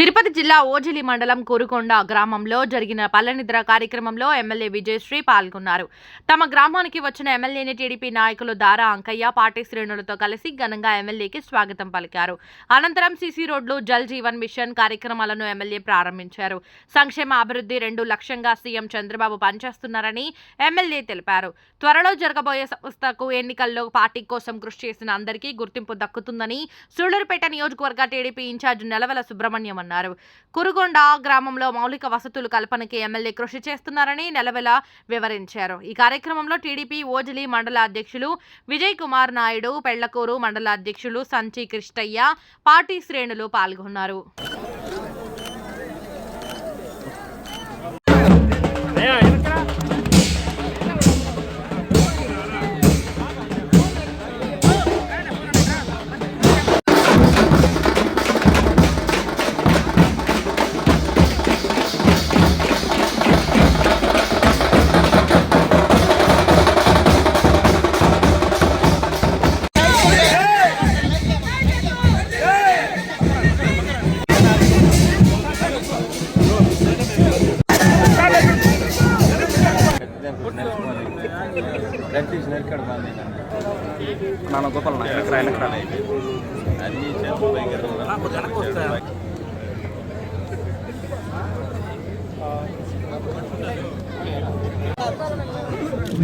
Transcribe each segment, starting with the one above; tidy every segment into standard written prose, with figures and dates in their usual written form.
తిరుపతి జిల్లా ఓజిలి మండలం కురుకొండ గ్రామంలో జరిగిన పల్లెనిద్ర కార్యక్రమంలో ఎమ్మెల్యే విజయశ్రీ పాల్గొన్నారు. తమ గ్రామానికి వచ్చిన ఎమ్మెల్యేని టీడీపీ నాయకులు దారా అంకయ్య పార్టీ శ్రేణులతో కలిసి ఘనంగా ఎమ్మెల్యేకి స్వాగతం పలికారు. అనంతరం సీసీ రోడ్లు, జల్ జీవన్ మిషన్ కార్యక్రమాలను ఎమ్మెల్యే ప్రారంభించారు. సంక్షేమ అభివృద్ధి 2 లక్ష్యంగా సీఎం చంద్రబాబు పనిచేస్తున్నారని ఎమ్మెల్యే తెలిపారు. త్వరలో జరగబోయే సంస్థకు ఎన్నికల్లో పార్టీ కోసం కృషి చేసిన అందరికీ గుర్తింపు దక్కుతుందని సూళ్లూరుపేట నియోజకవర్గ టీడీపీ ఇన్ఛార్జ్ నెలవల సుబ్రహ్మణ్యం అన్నారు. కురుగొండ గ్రామంలో మౌలిక వసతుల కల్పనకి ఎమ్మెల్యే కృషి చేస్తున్నారని నెలవెల వివరించారు. ఈ కార్యక్రమంలో టీడీపీ ఓజిలి మండల అధ్యక్షులు విజయ్ కుమార్ నాయుడు, పెళ్లకూరు మండల అధ్యక్షులు సంచి కృష్ణయ్య, పార్టీ శ్రేణులు పాల్గొన్నారు.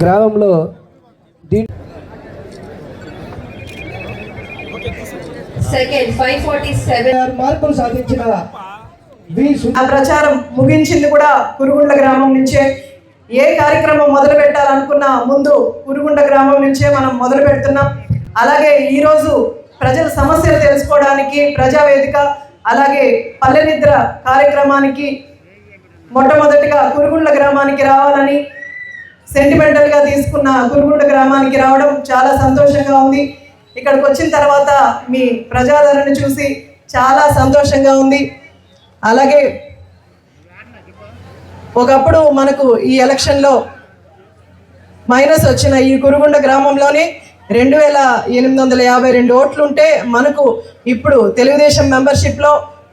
గ్రామంలో మార్పులు సాధించిన ప్రచారం ముగించింది కూడా కురుగుండ్ల గ్రామం నుంచే. ఏ కార్యక్రమం మొదలు పెట్టాలనుకున్నా ముందు కురుగుండ గ్రామం నుంచే మనం మొదలు పెడుతున్నాం. అలాగే ఈరోజు ప్రజల సమస్యలు తెలుసుకోవడానికి ప్రజావేదిక, అలాగే పల్లెనిద్ర కార్యక్రమానికి మొట్టమొదటిగా కురుగుండ్ల గ్రామానికి రావాలని సెంటిమెంటల్గా తీసుకున్న కురుగుండ గ్రామానికి రావడం చాలా సంతోషంగా ఉంది. ఇక్కడికి వచ్చిన తర్వాత మీ ప్రజాదరణ చూసి చాలా సంతోషంగా ఉంది. అలాగే ఒకప్పుడు మనకు ఈ ఎలక్షన్లో మైనస్ వచ్చిన ఈ కురుగుండ గ్రామంలోనే 2852 ఓట్లుంటే మనకు ఇప్పుడు తెలుగుదేశం మెంబర్షిప్లో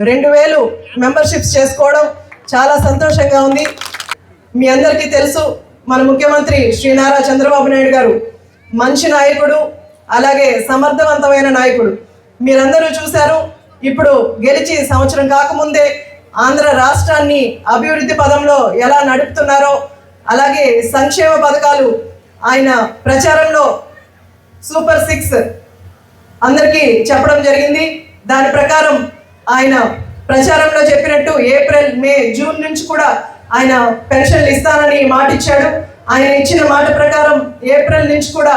2000 మెంబర్షిప్స్ చేసుకోవడం చాలా సంతోషంగా ఉంది. మీ అందరికీ తెలుసు, మన ముఖ్యమంత్రి శ్రీ నారా చంద్రబాబు నాయుడు గారు మంచి నాయకుడు, అలాగే సమర్థవంతమైన నాయకుడు. మీరందరూ చూశారు, ఇప్పుడు గెలిచి సంవత్సరం కాకముందే ఆంధ్ర రాష్ట్రాన్ని అభివృద్ధి పదంలో ఎలా నడుపుతున్నారో, అలాగే సంక్షేమ పథకాలు ఆయన ప్రచారంలో సూపర్ 6 అందరికీ చెప్పడం జరిగింది. దాని ప్రకారం ఆయన ప్రచారంలో చెప్పినట్టు ఏప్రిల్, మే, జూన్ నుంచి కూడా ఆయన పెన్షన్లు ఇస్తానని మాట ఇచ్చాడు. ఆయన ఇచ్చిన మాట ప్రకారం ఏప్రిల్ నుంచి కూడా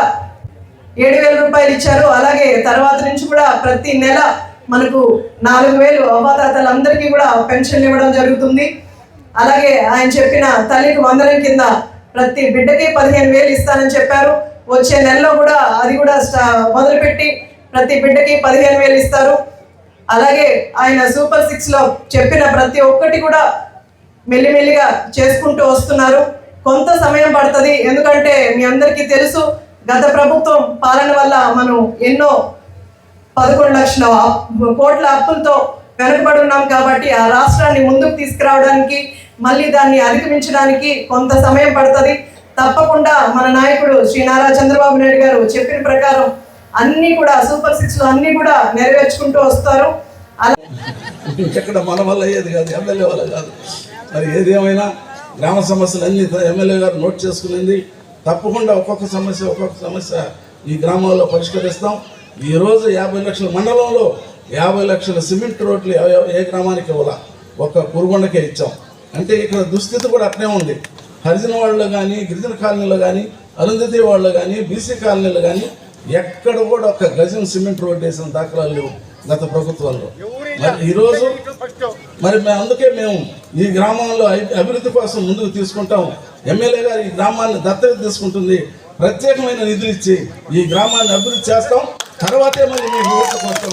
7000 రూపాయలు ఇచ్చారు. అలాగే తర్వాత నుంచి కూడా ప్రతి నెల మనకు 4000 అవ్వాతాతలందరికీ కూడా పెన్షన్ ఇవ్వడం జరుగుతుంది. అలాగే ఆయన చెప్పిన తల్లికి వందనం కింద ప్రతి బిడ్డకి 15000 ఇస్తానని చెప్పారు. వచ్చే నెలలో కూడా అది కూడా మొదలుపెట్టి ప్రతి బిడ్డకి 15000 ఇస్తారు. అలాగే ఆయన సూపర్ 6లో చెప్పిన ప్రతి ఒక్కటి కూడా మెల్లిమెల్లిగా చేసుకుంటూ వస్తున్నారు. కొంత సమయం పడుతుంది, ఎందుకంటే మీ అందరికీ తెలుసు, గత ప్రభుత్వం పాలన వల్ల మనం ఎన్నో 11 లక్షల కోట్ల అప్పులతో వెనుకబడి ఉన్నాం. కాబట్టి ఆ రాష్ట్రాన్ని ముందుకు తీసుకురావడానికి, మళ్ళీ దాన్ని అధిగమించడానికి కొంత సమయం పడుతుంది. తప్పకుండా మన నాయకుడు శ్రీ నారా చంద్రబాబు నాయుడు గారు చెప్పిన ప్రకారం అన్నీ కూడా సూపర్ 6లో అన్నీ కూడా నెరవేర్చుకుంటూ వస్తారు. ఎక్కడ మన వల్ల అయ్యేది కాదు, ఎమ్మెల్యే వల్ల కాదు. మరి ఏదేమైనా గ్రామ సమస్యలు అన్ని ఎమ్మెల్యే గారు నోట్ చేసుకునేది. తప్పకుండా ఒక్కొక్క సమస్య ఈ గ్రామాల్లో పరిష్కరిస్తాం. ఈరోజు 50 లక్షల మండలంలో 50 లక్షల సిమెంట్ రోడ్లు ఏ గ్రామానికి ఇవ్వాల, ఒక్క కురుగుండకే ఇచ్చాం. అంటే ఇక్కడ దుస్థితి కూడా అట్నే ఉంది. హరిజన వాళ్ళలో కానీ, గిరిజన కాలనీలో కానీ, అరుంధతి వాళ్ళలో కానీ, బీసీ కాలనీలో కానీ ఎక్కడ కూడా ఒక గజం సిమెంట్ రోడ్డు వేసిన దాఖలాలు లేవు గత ప్రభుత్వంలో. మరి ఈరోజు అందుకే మేము ఈ గ్రామంలో అభివృద్ధి కోసం ముందుకు తీసుకుంటాం. ఎమ్మెల్యే గారు ఈ గ్రామాన్ని దత్తత తీసుకుంటుంది. ప్రత్యేకమైన నిధులు ఇచ్చి ఈ గ్రామాన్ని అభివృద్ధి చేస్తాం. తర్వాతే మళ్ళీ మీ ఓట్ల కోసం